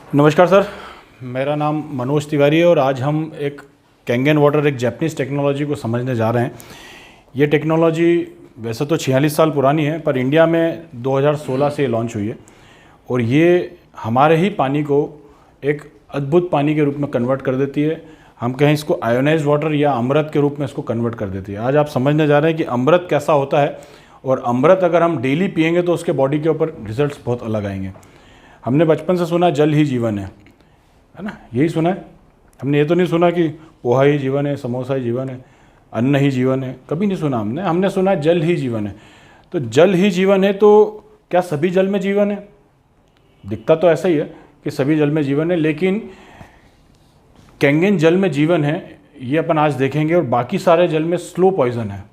नमस्कार सर, मेरा नाम मनोज तिवारी है और आज हम एक कैंगन वाटर, एक जापानीज़ टेक्नोलॉजी को समझने जा रहे हैं। ये टेक्नोलॉजी वैसे तो 46 साल पुरानी है, पर इंडिया में 2016 से लॉन्च हुई है और ये हमारे ही पानी को एक अद्भुत पानी के रूप में कन्वर्ट कर देती है। हम कहें इसको आयोनाइज्ड वाटर या अमृत के रूप में इसको कन्वर्ट कर देती है। आज आप समझने जा रहे हैं कि अमृत कैसा होता है और अमृत अगर हम डेली पिएंगे तो उसके बॉडी के ऊपर रिजल्ट्स बहुत अलग आएंगे। हमने बचपन से सुना जल ही जीवन है ना, यही सुना है हमने। ये तो नहीं सुना कि पोहा ही जीवन है, समोसा ही जीवन है, अन्न ही जीवन है, कभी नहीं सुना हमने सुना जल ही जीवन है। तो जल ही जीवन है तो क्या सभी जल में जीवन है? दिखता तो ऐसा ही है कि सभी जल में जीवन है, लेकिन कैंगन जल में जीवन है ये अपन आज देखेंगे और बाकी सारे जल में स्लो पॉइजन है,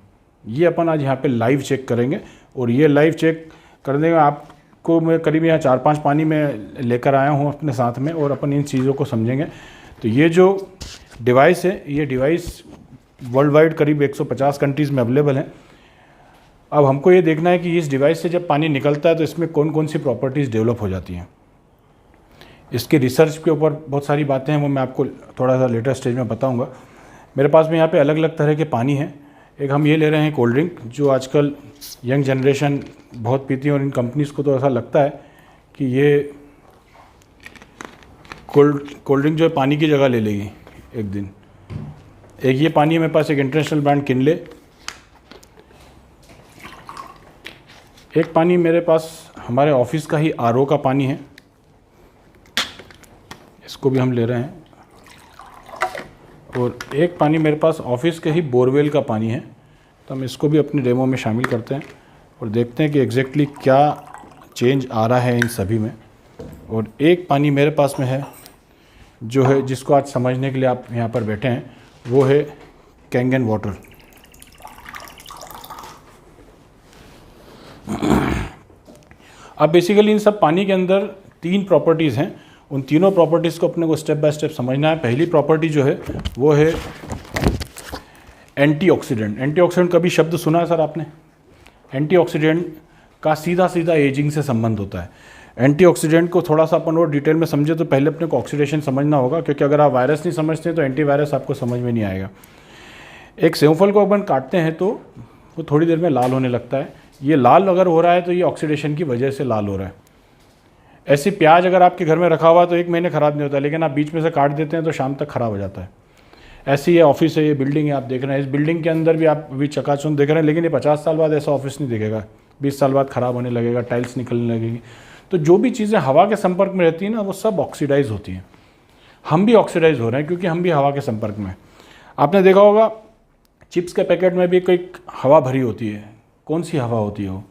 ये अपन आज यहाँ पे लाइव चेक करेंगे। और ये लाइव चेक करने में आपको मैं करीब यहाँ 4-5 पानी में लेकर आया हूँ अपने साथ में और अपन इन चीज़ों को समझेंगे। तो ये जो डिवाइस है, ये डिवाइस वर्ल्ड वाइड करीब 150 कंट्रीज़ में अवेलेबल है। अब हमको ये देखना है कि इस डिवाइस से जब पानी निकलता है तो इसमें कौन कौन सी प्रॉपर्टीज़ डेवलप हो जाती हैं। इसके रिसर्च के ऊपर बहुत सारी बातें हैं, वो मैं आपको थोड़ा सा लेटर स्टेज में बताऊंगा। मेरे पास में यहाँ पे अलग अलग तरह के पानी हैं। एक हम ये ले रहे हैं कोल्ड ड्रिंक, जो आजकल यंग जनरेशन बहुत पीती है और इन कंपनीज़ को तो ऐसा लगता है कि ये कोल्ड ड्रिंक जो है पानी की जगह ले लेगी एक दिन। एक ये पानी है मेरे पास, एक इंटरनेशनल ब्रांड किनले। एक पानी मेरे पास हमारे ऑफिस का ही आरओ का पानी है, इसको भी हम ले रहे हैं। और एक पानी मेरे पास ऑफिस के ही बोरवेल का पानी है, तो हम इसको भी अपने डेमो में शामिल करते हैं और देखते हैं कि एग्जैक्टली क्या चेंज आ रहा है इन सभी में। और एक पानी मेरे पास में है जो है, जिसको आज समझने के लिए आप यहाँ पर बैठे हैं, वो है कैंगन वाटर। अब बेसिकली इन सब पानी के अंदर 3 प्रॉपर्टीज़ हैं, उन तीनों प्रॉपर्टीज़ को अपने को स्टेप बाय स्टेप समझना है। पहली प्रॉपर्टी जो है वो है एंटीऑक्सीडेंट। एंटीऑक्सीडेंट कभी शब्द सुना है सर आपने? एंटीऑक्सीडेंट का सीधा सीधा एजिंग से संबंध होता है। एंटीऑक्सीडेंट को थोड़ा सा अपन और डिटेल में समझे तो पहले अपने को ऑक्सीडेशन समझना होगा, क्योंकि अगर आप वायरस नहीं समझते तो एंटीवायरस आपको समझ में नहीं आएगा। एक सेवफल को अपन काटते हैं तो वो थोड़ी देर में लाल होने लगता है। ये लाल अगर हो रहा है तो ये ऑक्सीडेशन की वजह से लाल हो रहा है। ऐसी प्याज अगर आपके घर में रखा हुआ तो 1 महीने ख़राब नहीं होता, लेकिन आप बीच में से काट देते हैं तो शाम तक ख़राब हो जाता है। ऐसी ये ऑफिस है, ये बिल्डिंग है, आप देख रहे हैं। इस बिल्डिंग के अंदर भी आप अभी चकाचौंध देख रहे हैं, लेकिन ये 50 साल बाद ऐसा ऑफिस नहीं दिखेगा। 20 साल बाद ख़राब होने लगेगा, टाइल्स निकलने लगेगी। तो जो भी चीज़ें हवा के संपर्क में रहती हैं ना, वो सब ऑक्सीडाइज होती हैं। हम भी ऑक्सीडाइज हो रहे हैं क्योंकि हम भी हवा के संपर्क में। आपने देखा होगा चिप्स के पैकेट में भी कोई हवा भरी होती है। कौन सी हवा होती है वो?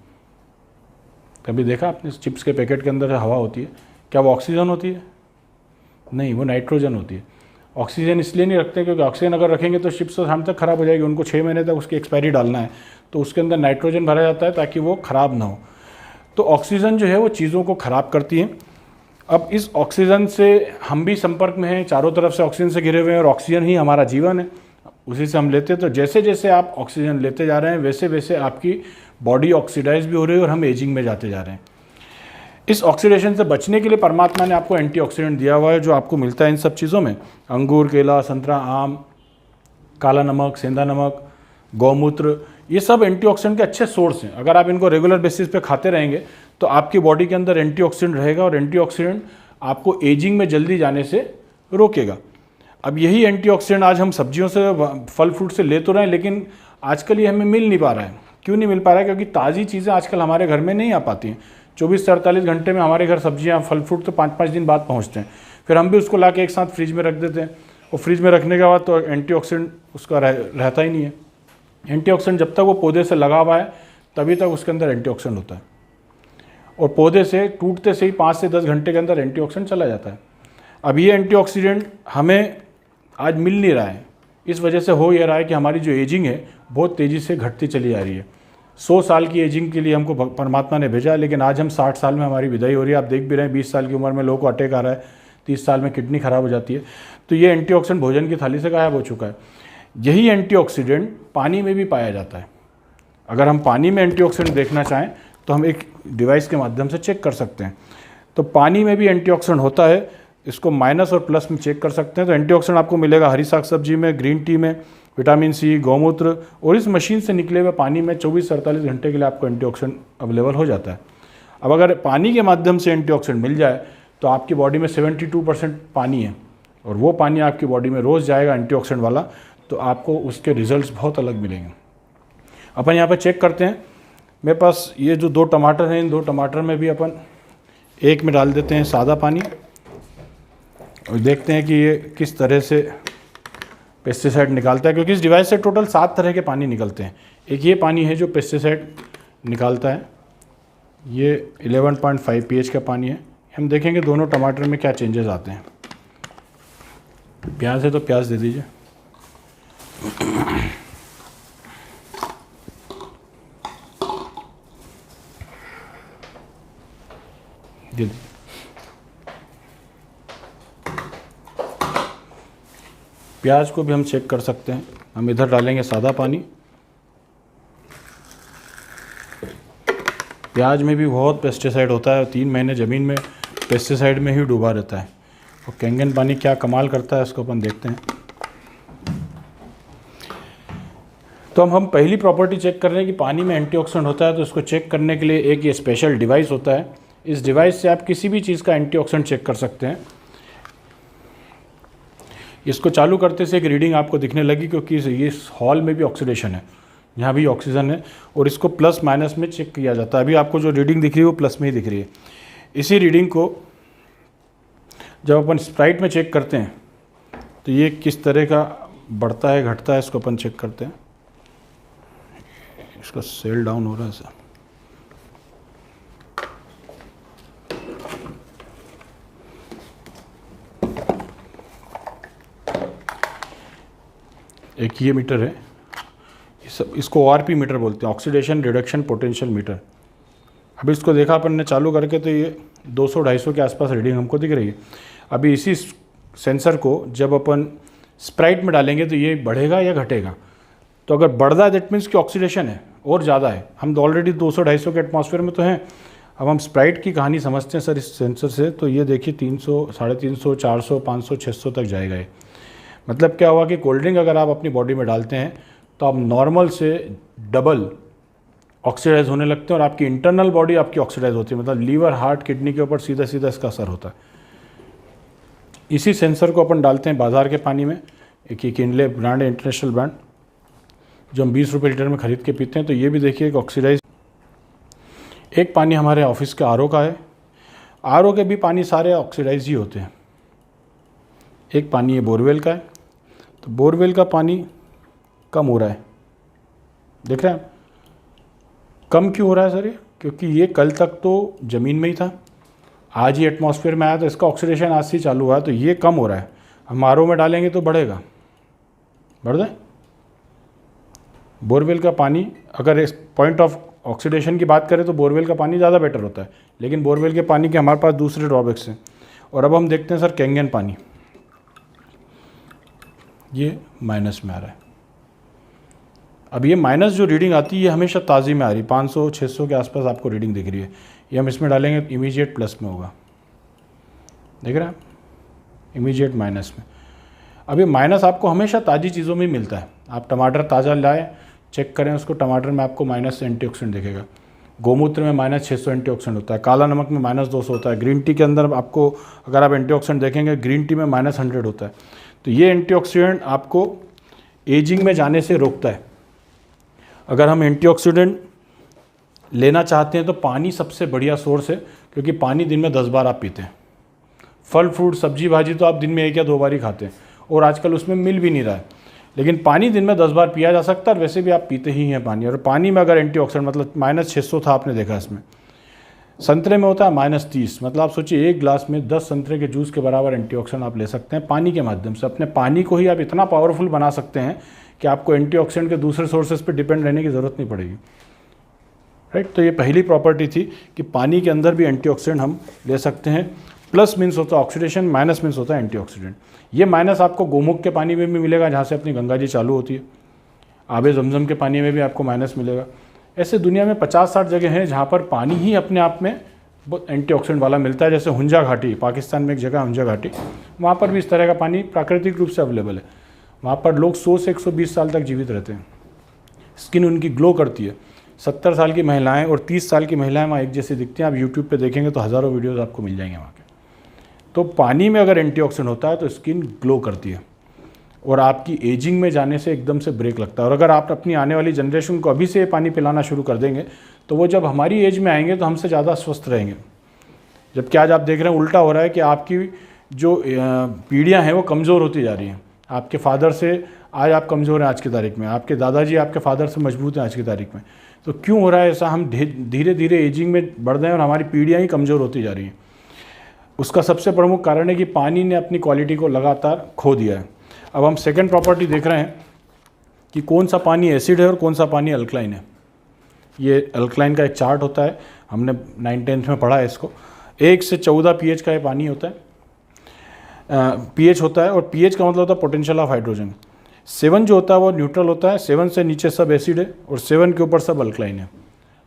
कभी देखा आपने? चिप्स के पैकेट के अंदर हवा होती है, क्या वो ऑक्सीजन होती है? नहीं, वो नाइट्रोजन होती है। ऑक्सीजन इसलिए नहीं रखते क्योंकि ऑक्सीजन अगर रखेंगे तो चिप्स तो शाम तक ख़राब हो जाएगी। उनको 6 महीने तक उसकी एक्सपायरी डालना है, तो उसके अंदर नाइट्रोजन भरा जाता है ताकि वो ख़राब ना हो। तो ऑक्सीजन जो है वो चीज़ों को ख़राब करती है। अब इस ऑक्सीजन से हम भी संपर्क में हैं, चारों तरफ से ऑक्सीजन से घिरे हुए हैं और ऑक्सीजन ही हमारा जीवन है, उसी से हम लेते हैं। तो जैसे जैसे आप ऑक्सीजन लेते जा रहे हैं वैसे वैसे आपकी बॉडी ऑक्सीडाइज भी हो रही है और हम एजिंग में जाते जा रहे हैं। इस ऑक्सीडेशन से बचने के लिए परमात्मा ने आपको एंटीऑक्सीडेंट दिया हुआ है, जो आपको मिलता है इन सब चीज़ों में। अंगूर, केला, संतरा, आम, काला नमक, सेंधा नमक, गौमूत्र, ये सब एंटीऑक्सीडेंट के अच्छे सोर्स हैं। अगर आप इनको रेगुलर बेसिस पे खाते रहेंगे तो आपकी बॉडी के अंदर एंटीऑक्सीडेंट रहेगा और एंटीऑक्सीडेंट आपको एजिंग में जल्दी जाने से रोकेगा। अब यही एंटीऑक्सीडेंट आज हम सब्जियों से, फल फ्रूट से ले तो रहे हैं, लेकिन आजकल ये हमें मिल नहीं पा रहा है। क्यों नहीं मिल पा रहा है? क्योंकि ताज़ी चीज़ें आजकल हमारे घर में नहीं आ पाती हैं। 24 से 48 घंटे में हमारे घर सब्जियां, फल फ्रूट तो 5-5 दिन बाद पहुंचते हैं। फिर हम भी उसको ला के एक साथ फ्रिज में रख देते हैं और फ्रिज में रखने के बाद तो एंटीऑक्सीडेंट उसका रहता ही नहीं है। एंटीऑक्सीडेंट जब तक वो पौधे से लगा हुआ है तभी तक उसके अंदर एंटीऑक्सीडेंट होता है, और पौधे से टूटते से ही 5 से 10 घंटे के अंदर एंटीऑक्सीडेंट चला जाता है। अब ये एंटीऑक्सीडेंट हमें आज मिल नहीं रहा है। इस वजह से हो ये रहा है कि हमारी जो एजिंग है बहुत तेज़ी से घटती चली जा रही है। 100 साल की एजिंग के लिए हमको परमात्मा ने भेजा, लेकिन आज हम 60 साल में हमारी विदाई हो रही है। आप देख भी रहे हैं 20 साल की उम्र में लोगों को अटैक आ रहा है, 30 साल में किडनी खराब हो जाती है। तो ये एंटीऑक्सीडेंट भोजन की थाली से गायब हो चुका है। यही एंटीऑक्सीडेंट पानी में भी पाया जाता है। अगर हम पानी में एंटीऑक्सीडेंट देखना चाहें तो हम एक डिवाइस के माध्यम से चेक कर सकते हैं। तो पानी में भी एंटीऑक्सीडेंट होता है। इसको माइनस और प्लस में चेक कर सकते हैं। तो एंटीऑक्सीडेंट आपको मिलेगा हरी साग सब्जी में, ग्रीन टी में, विटामिन सी, गौमूत्र और इस मशीन से निकले हुए पानी में 24 से 48 घंटे के लिए आपको एंटीऑक्सीडेंट अवेलेबल हो जाता है। अब अगर पानी के माध्यम से एंटीऑक्सीडेंट मिल जाए तो आपकी बॉडी में 72% पानी है और वो पानी आपकी बॉडी में रोज़ जाएगा एंटीऑक्सीडेंट वाला, तो आपको उसके रिजल्ट्स बहुत अलग मिलेंगे। अपन यहाँ पे चेक करते हैं। मेरे पास ये जो 2 टमाटर हैं, इन 2 टमाटर में भी अपन एक में डाल देते हैं सादा पानी और देखते हैं कि ये किस तरह से पेस्टिसाइड निकालता है, क्योंकि इस डिवाइस से टोटल 7 तरह के पानी निकलते हैं। एक ये पानी है जो पेस्टिसाइड निकालता है, ये 11.5 pH का पानी है। हम देखेंगे दोनों टमाटर में क्या चेंजेस आते हैं। प्याज है तो प्याज दे दीजिए। प्याज को भी हम चेक कर सकते हैं। हम इधर डालेंगे सादा पानी। प्याज में भी बहुत पेस्टिसाइड होता है, 3 महीने ज़मीन में पेस्टिसाइड में ही डूबा रहता है। और कैंगन पानी क्या कमाल करता है, इसको अपन देखते हैं। तो हम पहली प्रॉपर्टी चेक कर रहे हैं कि पानी में एंटीऑक्सीडेंट होता है। तो इसको चेक करने के लिए एक ये स्पेशल डिवाइस होता है। इस डिवाइस से आप किसी भी चीज़ का एंटीऑक्सीडेंट चेक कर सकते हैं। इसको चालू करते से एक रीडिंग आपको दिखने लगी, क्योंकि इस हॉल में भी ऑक्सीडेशन है, यहाँ भी ऑक्सीजन है और इसको प्लस माइनस में चेक किया जाता है। अभी आपको जो रीडिंग दिख रही है वो प्लस में ही दिख रही है। इसी रीडिंग को जब अपन स्प्राइट में चेक करते हैं तो ये किस तरह का बढ़ता है घटता है, इसको अपन चेक करते हैं। इसका सेल डाउन हो रहा है सर। एक ये मीटर है, इसको ORP मीटर बोलते हैं, ऑक्सीडेशन रिडक्शन पोटेंशियल मीटर। अभी इसको देखा अपन ने चालू करके तो ये 200-250 के आसपास रीडिंग हमको दिख रही है। अभी इसी सेंसर को जब अपन स्प्राइट में डालेंगे तो ये बढ़ेगा या घटेगा। तो अगर बढ़ रहा है दैट मीन्स कि ऑक्सीडेशन है और ज़्यादा है। हम तो ऑलरेडी 200-250 के एटमॉस्फेयर में तो हैं। अब हम स्प्राइट की कहानी समझते हैं सर इस सेंसर से। तो ये देखिए 300, 350, 400, 500, 600 तक जाएगा ये। मतलब क्या हुआ कि कोल्ड ड्रिंक अगर आप अपनी बॉडी में डालते हैं तो आप नॉर्मल से डबल ऑक्सीडाइज होने लगते हैं और आपकी इंटरनल बॉडी आपकी ऑक्सीडाइज होती है। मतलब लीवर, हार्ट, किडनी के ऊपर सीधा सीधा इसका असर होता है। इसी सेंसर को अपन डालते हैं बाज़ार के पानी में। एक किनले ब्रांड है, इंटरनेशनल ब्रांड, जो हम 20 रुपये लीटर में ख़रीद के पीते हैं। तो ये भी देखिए एक ऑक्सीडाइज। एक पानी हमारे ऑफिस के RO का है। RO के भी पानी सारे ऑक्सीडाइज ही होते हैं। एक पानी ये बोरवेल का है। तो बोरवेल का पानी कम हो रहा है, देख रहे हैं आप। कम क्यों हो रहा है सर ये? क्योंकि ये कल तक तो ज़मीन में ही था, आज ही एटमॉस्फेयर में आया, तो इसका ऑक्सीडेशन आज से चालू हुआ है। तो ये कम हो रहा है। हम RO में डालेंगे तो बढ़ेगा, बढ़ जाए। बोरवेल का पानी, अगर इस पॉइंट ऑफ ऑक्सीडेशन की बात करें तो बोरवेल का पानी ज़्यादा बेटर होता है, लेकिन बोरवेल के पानी के हमारे पास दूसरे ड्रॉबैक्स हैं। और अब हम देखते हैं सर कैंगन पानी, ये माइनस में आ रहा है। अब ये माइनस जो रीडिंग आती है ये हमेशा ताज़ी में आ रही है, 500-600 के आसपास आपको रीडिंग दिख रही है। ये हम इसमें डालेंगे इमीडिएट प्लस में होगा, देख रहे हैं आप, इमीडिएट माइनस में। अब ये माइनस आपको हमेशा ताज़ी चीज़ों में मिलता है। आप टमाटर ताज़ा लाए, चेक करें उसको, टमाटर में आपको माइनस एंटीऑक्सीडेंट दिखेगा। गोमूत्र में -600 एंटीऑक्सीडेंट होता है। काला नमक में -200 होता है। ग्रीन टी के अंदर आपको अगर आप एंटीऑक्सीडेंट देखेंगे, ग्रीन टी में -100 होता है। तो ये एंटीऑक्सीडेंट आपको एजिंग में जाने से रोकता है। अगर हम एंटीऑक्सीडेंट लेना चाहते हैं तो पानी सबसे बढ़िया सोर्स है, क्योंकि पानी दिन में 10 बार आप पीते हैं। फल फ्रूट सब्जी भाजी तो आप दिन में 1 या 2 बार ही खाते हैं, और आजकल उसमें मिल भी नहीं रहा है। लेकिन पानी दिन में 10 बार पिया जा सकता है, और वैसे भी आप पीते ही हैं पानी। और पानी में अगर एंटीऑक्सीडेंट, मतलब -600 था आपने देखा इसमें। संतरे में होता है -30, मतलब आप सोचिए 1 ग्लास में 10 संतरे के जूस के बराबर एंटीऑक्सीडेंट आप ले सकते हैं पानी के माध्यम से। अपने पानी को ही आप इतना पावरफुल बना सकते हैं कि आपको एंटीऑक्सीडेंट के दूसरे सोर्सेज पे डिपेंड रहने की ज़रूरत नहीं पड़ेगी, राइट। तो ये पहली प्रॉपर्टी थी कि पानी के अंदर भी एंटीऑक्सीडेंट हम ले सकते हैं। प्लस मीन्स होता है ऑक्सीडेशन, माइनस मीन्स होता है एंटीऑक्सीडेंट। ये माइनस आपको गोमुख के पानी में भी मिलेगा, जहाँ से अपनी गंगा जी चालू होती है। आबे जमजम के पानी में भी आपको माइनस मिलेगा। ऐसे दुनिया में 50-60 जगह हैं जहाँ पर पानी ही अपने आप में बहुत एंटीऑक्सीडेंट वाला मिलता है। जैसे हुंजा घाटी, पाकिस्तान में एक जगह हुंजा घाटी, वहाँ पर भी इस तरह का पानी प्राकृतिक रूप से अवेलेबल है। वहाँ पर लोग 100 से 120 साल तक जीवित रहते हैं। स्किन उनकी ग्लो करती है। 70 साल की महिलाएं और 30 साल की महिलाएं वहाँ एक जैसी दिखती हैं। आप यूट्यूब पे देखेंगे तो हज़ारों वीडियोस आपको मिल जाएंगे वहाँ के। तो पानी में अगर एंटीऑक्सीडेंट होता है तो स्किन ग्लो करती है और आपकी एजिंग में जाने से एकदम से ब्रेक लगता है। और अगर आप अपनी आने वाली जनरेशन को अभी से ये पानी पिलाना शुरू कर देंगे तो वो जब हमारी एज में आएंगे तो हमसे ज़्यादा स्वस्थ रहेंगे। जबकि आज आप देख रहे हैं उल्टा हो रहा है कि आपकी जो पीढ़ियाँ हैं वो कमज़ोर होती जा रही हैं। आपके फादर से आज आप कमज़ोर हैं आज की तारीख में, आपके दादाजी आपके फादर से मजबूत हैं आज की तारीख में। तो क्यों हो रहा है ऐसा? हम धीरे धीरे एजिंग में बढ़ रहे हैं और हमारी पीढ़ियाँ ही कमज़ोर होती जा रही हैं। उसका सबसे प्रमुख कारण है कि पानी ने अपनी क्वालिटी को लगातार खो दिया है। अब हम सेकंड प्रॉपर्टी देख रहे हैं कि कौन सा पानी एसिड है और कौन सा पानी अल्कलाइन है। ये अल्कलाइन का एक चार्ट होता है, हमने 9th-10th में पढ़ा है इसको। 1 से 14 pH का ये पानी होता है, pH होता है, और pH का मतलब होता है पोटेंशियल ऑफ हाइड्रोजन। 7 जो होता है वो न्यूट्रल होता है, 7 से नीचे सब एसिड है और 7 के ऊपर सब अल्कलाइन है।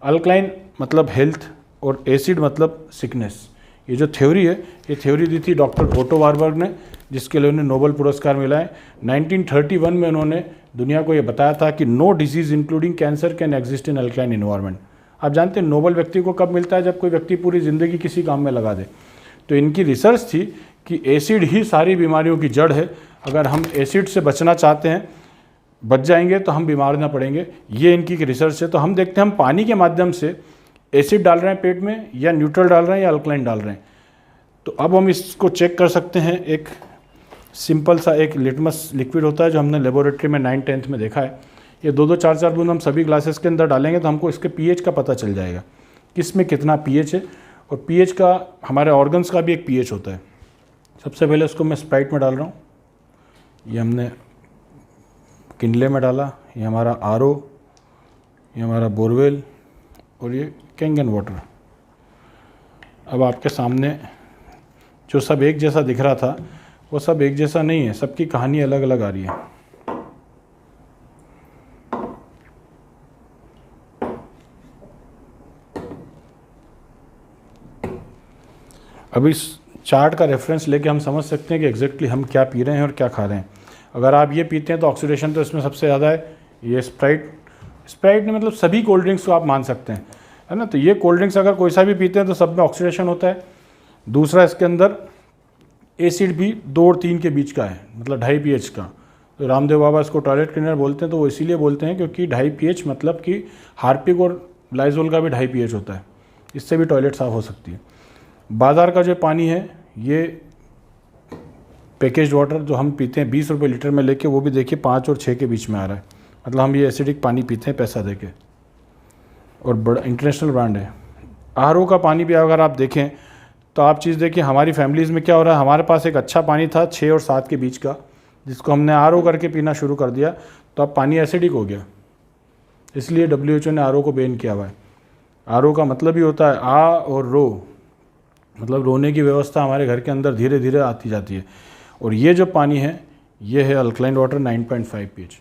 अल्कलाइन मतलब हेल्थ और एसिड मतलब सिकनेस। ये जो थ्योरी है, ये थ्योरी दी थी डॉक्टर ओटो वारबर्ग ने, जिसके लिए उन्हें नोबेल पुरस्कार मिला है। 1931 में उन्होंने दुनिया को ये बताया था कि no disease including cancer can exist in alkaline environment. आप जानते हैं नोबेल व्यक्ति को कब मिलता है? जब कोई व्यक्ति पूरी ज़िंदगी किसी काम में लगा दे। तो इनकी रिसर्च थी कि एसिड ही सारी बीमारियों की जड़ है। अगर हम एसिड से बचना चाहते हैं, बच जाएंगे तो हम बीमार ना पड़ेंगे। ये इनकी रिसर्च है। तो हम देखते हैं हम पानी के माध्यम से एसिड डाल रहे हैं पेट में, या न्यूट्रल डाल रहे हैं, या अल्कलाइन डाल रहे हैं। तो अब हम इसको चेक कर सकते हैं। एक सिंपल सा एक लिटमस लिक्विड होता है जो हमने लेबोरेटरी में 9th-10th में देखा है। ये 2-2 4-4 बूंद हम सभी ग्लासेस के अंदर डालेंगे तो हमको इसके pH का पता चल जाएगा, किस में कितना pH है। और pH का हमारे ऑर्गन्स का भी एक pH होता है। सबसे पहले उसको मैं स्प्राइट में डाल रहा हूँ। ये हमने किनले में डाला, ये हमारा RO, ये हमारा बोरवेल, और ये कैंगन वाटर। अब आपके सामने जो सब एक जैसा दिख रहा था वो सब एक जैसा नहीं है, सबकी कहानी अलग अलग आ रही है। अब इस चार्ट का रेफरेंस लेके हम समझ सकते हैं कि एग्जैक्टली हम क्या पी रहे हैं और क्या खा रहे हैं। अगर आप ये पीते हैं तो ऑक्सीडेशन तो इसमें सबसे ज़्यादा है। ये स्प्राइट ने मतलब सभी कोल्ड ड्रिंक्स को आप मान सकते हैं, है ना। तो ये कोल्ड ड्रिंक्स अगर कोई सा भी पीते हैं तो सब में ऑक्सीडेशन होता है। दूसरा, इसके अंदर एसिड भी 2 और 3 के बीच का है, मतलब 2.5 pH का। तो रामदेव बाबा इसको टॉयलेट क्लीनर बोलते हैं, तो वो इसीलिए बोलते हैं क्योंकि 2.5 pH मतलब कि हार्पिक और लाइजोल का भी 2.5 pH होता है। इससे भी टॉयलेट साफ़ हो सकती है। बाज़ार का जो पानी है ये पैकेज वाटर जो हम पीते हैं 20 रुपये लीटर में लेके, वो भी देखिए 5 और 6 के बीच में आ रहा है। मतलब हम ये एसिडिक पानी पीते हैं पैसा देके, और बड़ा इंटरनेशनल ब्रांड है। RO का पानी भी अगर आप देखें तो आप चीज़ देखिए हमारी फैमिलीज़ में क्या हो रहा है। हमारे पास एक अच्छा पानी था 6 और 7 के बीच का, जिसको हमने RO करके पीना शुरू कर दिया, तो अब पानी एसिडिक हो गया। इसलिए WHO ने RO को बैन किया हुआ है। RO का मतलब ही होता है आ और रो, मतलब रोने की व्यवस्था हमारे घर के अंदर धीरे धीरे आती जाती है। और ये जो पानी है ये है अल्कलाइन वाटर 9.5 pH।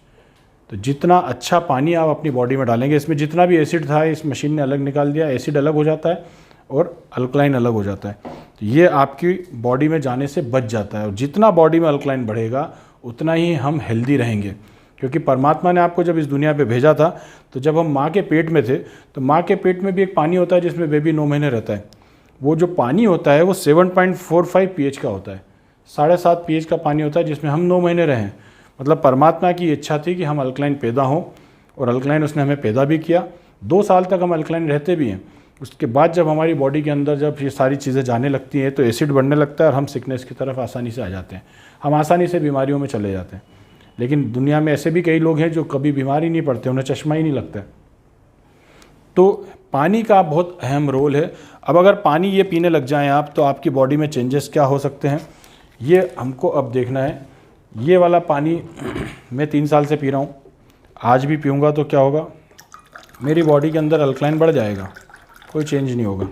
तो जितना अच्छा पानी आप अपनी बॉडी में डालेंगे, इसमें जितना भी एसिड था इस मशीन ने अलग निकाल दिया, एसिड अलग हो जाता है और अल्कलाइन अलग हो जाता है। तो ये आपकी बॉडी में जाने से बच जाता है। और जितना बॉडी में अल्कलाइन बढ़ेगा उतना ही हम हेल्दी रहेंगे, क्योंकि परमात्मा ने आपको जब इस दुनिया पे भेजा था तो जब हम माँ के पेट में थे तो माँ के पेट में भी एक पानी होता है जिसमें बेबी 9 महीने रहता है। वो जो पानी होता है वो 7.45 pH का होता है, 7.5 pH का पानी होता है जिसमें हम 9 महीने रहें। मतलब परमात्मा की इच्छा थी कि हम अल्कलाइन पैदा हों, और अल्कलाइन उसने हमें पैदा भी किया। 2 साल तक हम अल्कलाइन रहते भी हैं। उसके बाद जब हमारी बॉडी के अंदर जब ये सारी चीज़ें जाने लगती हैं तो एसिड बढ़ने लगता है और हम सिकनेस की तरफ आसानी से आ जाते हैं, हम आसानी से बीमारियों में चले जाते हैं। लेकिन दुनिया में ऐसे भी कई लोग हैं जो कभी बीमार ही नहीं पड़ते, उन्हें चश्मा ही नहीं लगता है। तो पानी का बहुत अहम रोल है। अब अगर पानी ये पीने लग जाएं आप तो आपकी बॉडी में चेंजेस क्या हो सकते हैं ये हमको अब देखना है। ये वाला पानी मैं 3 साल से पी रहा हूँ, आज भी पीऊँगा तो क्या होगा, मेरी बॉडी के अंदर अल्कलाइन बढ़ जाएगा, कोई चेंज नहीं होगा।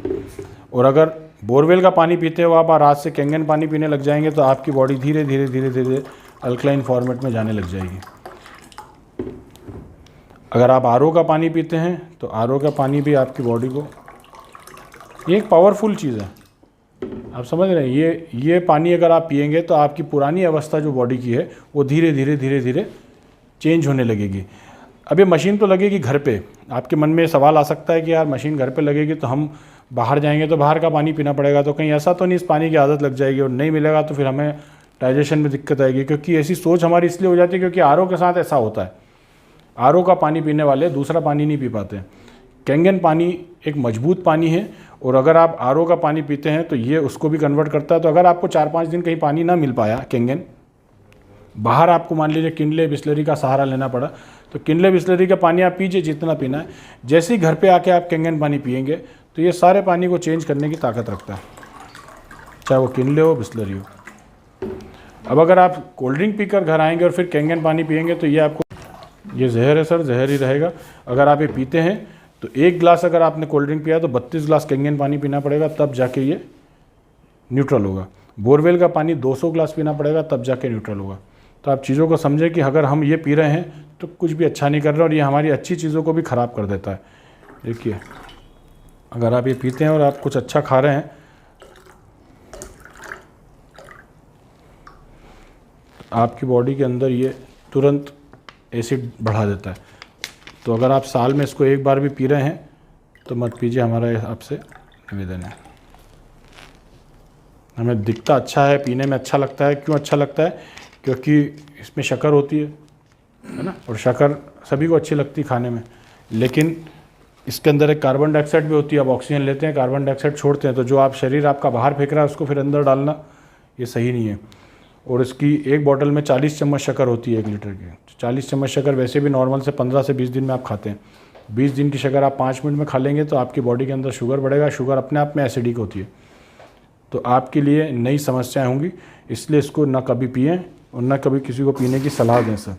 और अगर बोरवेल का पानी पीते हो आप और आज से कैंगन पानी पीने लग जाएंगे तो आपकी बॉडी धीरे धीरे धीरे धीरे अल्कलाइन फॉर्मेट में जाने लग जाएगी। अगर आप RO का पानी पीते हैं तो RO का पानी भी आपकी बॉडी को ये एक पावरफुल चीज़ है, आप समझ रहे हैं। ये पानी अगर आप पिएंगे तो आपकी पुरानी अवस्था जो बॉडी की है वो धीरे धीरे धीरे धीरे चेंज होने लगेगी। अब ये मशीन तो लगेगी घर पे, आपके मन में सवाल आ सकता है कि यार मशीन घर पे लगेगी तो हम बाहर जाएंगे तो बाहर का पानी पीना पड़ेगा, तो कहीं ऐसा तो नहीं इस पानी की आदत लग जाएगी और नहीं मिलेगा तो फिर हमें डाइजेशन में दिक्कत आएगी। क्योंकि ऐसी सोच हमारी इसलिए हो जाती है क्योंकि आरओ के साथ ऐसा होता है, आरओ का पानी पीने वाले दूसरा पानी नहीं पी पाते। कैंगन पानी एक मजबूत पानी है और अगर आप आरओ का पानी पीते हैं तो ये उसको भी कन्वर्ट करता है। तो अगर आपको 4-5 दिन कहीं पानी ना मिल पाया कैंगन, बाहर आपको मान लीजिए किनले बिस्लरी का सहारा लेना पड़ा, तो किनले बिस्लरी का पानी आप पीजिए जितना पीना है। जैसे ही घर पे आके आप कैंगन पानी पिएंगे तो ये सारे पानी को चेंज करने की ताकत रखता है, चाहे वो किनले हो बिस्लरी हो। अब अगर आप कोल्ड ड्रिंक पीकर घर आएंगे और फिर कैंगन पानी पिएंगे तो ये आपको, ये जहर है सर, जहर ही रहेगा। अगर आप ये पीते हैं तो 1 गिलास अगर आपने कोल्ड ड्रिंक पिया तो 32 गिलास कैंगन पानी पीना पड़ेगा, तब जाके ये न्यूट्रल होगा। बोरवेल का पानी 200 गिलास पीना पड़ेगा, तब जाके न्यूट्रल होगा। तो आप चीज़ों को समझें कि अगर हम ये पी रहे हैं तो कुछ भी अच्छा नहीं कर रहे और ये हमारी अच्छी चीज़ों को भी ख़राब कर देता है। देखिए अगर आप ये पीते हैं और आप कुछ अच्छा खा रहे हैं, आपकी बॉडी के अंदर ये तुरंत एसिड बढ़ा देता है। तो अगर आप साल में इसको 1 बार भी पी रहे हैं तो मत पीजिए, हमारा आपसे निवेदन है। हमें दिखता अच्छा है, पीने में अच्छा लगता है। क्यों अच्छा लगता है? क्योंकि इसमें शक्कर होती है ना, और शक्कर सभी को अच्छी लगती है खाने में, लेकिन इसके अंदर एक कार्बन डाइऑक्साइड भी होती है। आप ऑक्सीजन लेते हैं, कार्बन डाइऑक्साइड छोड़ते हैं, तो जो आप शरीर आपका बाहर फेंक रहा है उसको फिर अंदर डालना ये सही नहीं है। और इसकी एक बोतल में 40 चम्मच शक्कर होती है 1 लीटर की। 40 चम्मच शक्कर वैसे भी नॉर्मल से 15 से 20 दिन में आप खाते हैं। 20 दिन की शक्कर आप 5 मिनट में खा लेंगे तो आपकी बॉडी के अंदर शुगर बढ़ेगा। शुगर अपने आप में एसिडिक होती है, तो आपके लिए नई समस्याएं होंगी। इसलिए इसको ना कभी पिएं और ना कभी किसी को पीने की सलाह दें सर।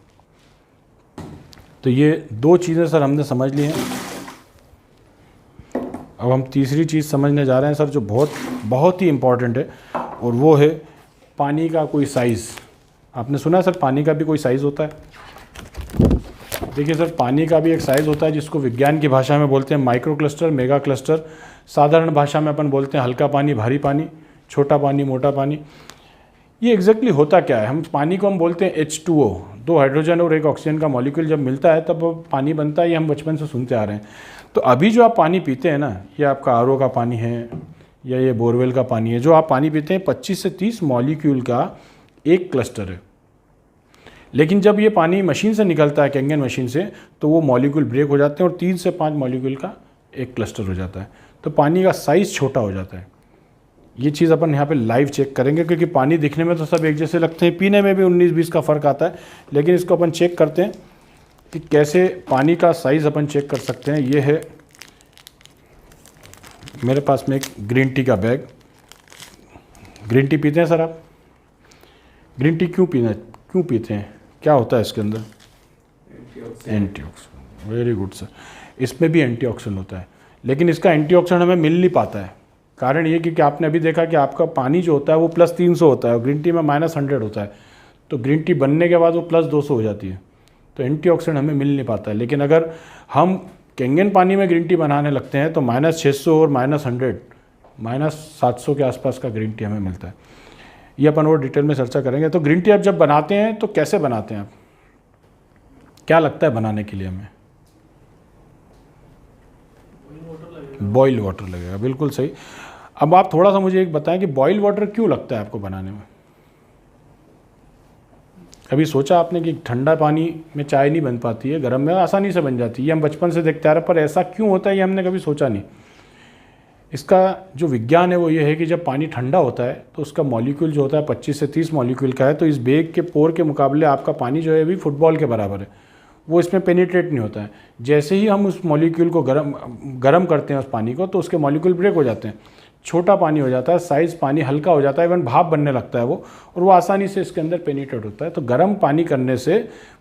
तो ये 2 चीज़ें सर हमने समझ ली हैं। अब हम तीसरी चीज़ समझने जा रहे हैं सर, जो बहुत ही इम्पॉर्टेंट है, और वो है पानी का कोई साइज़। आपने सुना सर पानी का भी कोई साइज़ होता है? देखिए सर, पानी का भी एक साइज़ होता है जिसको विज्ञान की भाषा में बोलते हैं माइक्रो क्लस्टर, मेगा क्लस्टर। साधारण भाषा में अपन बोलते हैं हल्का पानी, भारी पानी, छोटा पानी, मोटा पानी। ये एग्जैक्टली होता क्या है? हम पानी को हम बोलते हैं H2O, 2 हाइड्रोजन और 1 ऑक्सीजन का मॉलिक्यूल जब मिलता है तब पानी बनता है। ये हम बचपन से सुनते आ रहे हैं। तो अभी जो आप पानी पीते हैं ना, ये आपका आरओ का पानी है या ये बोरवेल का पानी है, जो आप पानी पीते हैं 25 से 30 मॉलिक्यूल का एक क्लस्टर है। लेकिन जब ये पानी मशीन से निकलता है, कैंगन मशीन से, तो वो मॉलिक्यूल ब्रेक हो जाते हैं और 3 से 5 मॉलिक्यूल का एक क्लस्टर हो जाता है। तो पानी का साइज़ छोटा हो जाता है। ये चीज़ अपन यहाँ पे लाइव चेक करेंगे, क्योंकि पानी दिखने में तो सब एक जैसे लगते हैं, पीने में भी 19-20 का फ़र्क आता है। लेकिन इसको अपन चेक करते हैं कि कैसे पानी का साइज़ अपन चेक कर सकते हैं। ये है मेरे पास में एक ग्रीन टी का बैग। ग्रीन टी पीते हैं सर आप? ग्रीन टी क्यों पीते हैं? क्या होता है इसके अंदर? एंटीऑक्सीडेंट। Very good sir. इसमें भी एंटीऑक्सीडेंट होता है, लेकिन इसका एंटीऑक्सीडेंट हमें मिल नहीं पाता है। कारण ये कि आपने अभी देखा कि आपका पानी जो होता है वो +300 होता है और ग्रीन टी में -100 होता है। तो ग्रीन टी बनने के बाद वो +200 हो जाती है। तो एंटीऑक्सीडेंट हमें मिल नहीं पाता है। लेकिन अगर हम कैंगन पानी में ग्रीन टी बनाने लगते हैं तो -600 और -100, -700 के आसपास का ग्रीन टी हमें मिलता है। ये अपन और डिटेल में चर्चा करेंगे। तो ग्रीन टी आप जब बनाते हैं तो कैसे बनाते हैं आप? क्या लगता है बनाने के लिए हमें? बॉइल वाटर लगेगा, बिल्कुल सही। अब आप थोड़ा सा मुझे एक बताएं कि बॉइल वाटर क्यों लगता है आपको बनाने में? कभी सोचा आपने कि ठंडा पानी में चाय नहीं बन पाती है, गर्म में आसानी से बन जाती है? ये हम बचपन से देखते आ रहे हैं, पर ऐसा क्यों होता है ये हमने कभी सोचा नहीं। इसका जो विज्ञान है वो ये है कि जब पानी ठंडा होता है तो उसका मॉलिक्यूल जो होता है 25 से 30 मॉलिक्यूल का है। तो इस बैग के पोर के मुकाबले आपका पानी जो है अभी फुटबॉल के बराबर है, वो इसमें पेनिट्रेट नहीं होता है। जैसे ही हम उस मॉलिक्यूल को गर्म करते हैं उस पानी को, तो उसके मॉलिक्यूल ब्रेक हो जाते हैं, छोटा पानी हो जाता है, साइज़ पानी हल्का हो जाता है, इवन भाप बनने लगता है वो, और वो आसानी से इसके अंदर पेनिट्रेट होता है। तो गर्म पानी करने से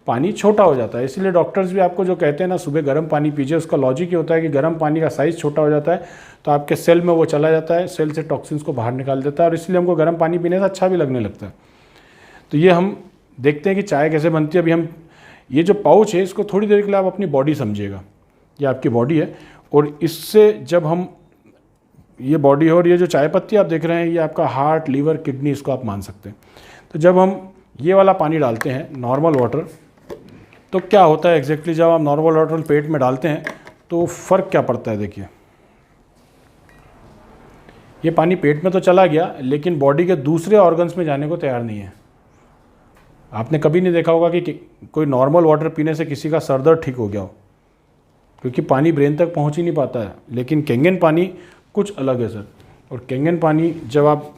पानी छोटा हो जाता है। इसलिए डॉक्टर्स भी आपको जो कहते हैं ना सुबह गर्म पानी पीजिए, उसका लॉजिक ये होता है कि गर्म पानी का साइज़ छोटा हो जाता है तो आपके सेल में वो चला जाता है, सेल से टॉक्सिन्स को बाहर निकाल देता है, और इसलिए हमको गर्म पानी पीने से अच्छा भी लगने लगता है। तो ये हम देखते हैं कि चाय कैसे बनती है। अभी हम ये जो पाउच है इसको थोड़ी देर के लिए आप अपनी बॉडी समझिएगा, ये आपकी बॉडी है, और इससे जब हम ये बॉडी है और ये जो चाय पत्ती आप देख रहे हैं ये आपका हार्ट, लीवर, किडनी, इसको आप मान सकते हैं। तो जब हम ये वाला पानी डालते हैं नॉर्मल वाटर, तो क्या होता है एग्जैक्टली जब आप नॉर्मल वाटर पेट में डालते हैं तो फ़र्क क्या पड़ता है। देखिए ये पानी पेट में तो चला गया लेकिन बॉडी के दूसरे ऑर्गन्स में जाने को तैयार नहीं है। आपने कभी नहीं देखा होगा कि कोई नॉर्मल वाटर पीने से किसी का सर दर्द ठीक हो गया हो, क्योंकि पानी ब्रेन तक पहुंच ही नहीं पाता है। लेकिन कैंगन पानी कुछ अलग है सर, और कैंगन पानी जब आप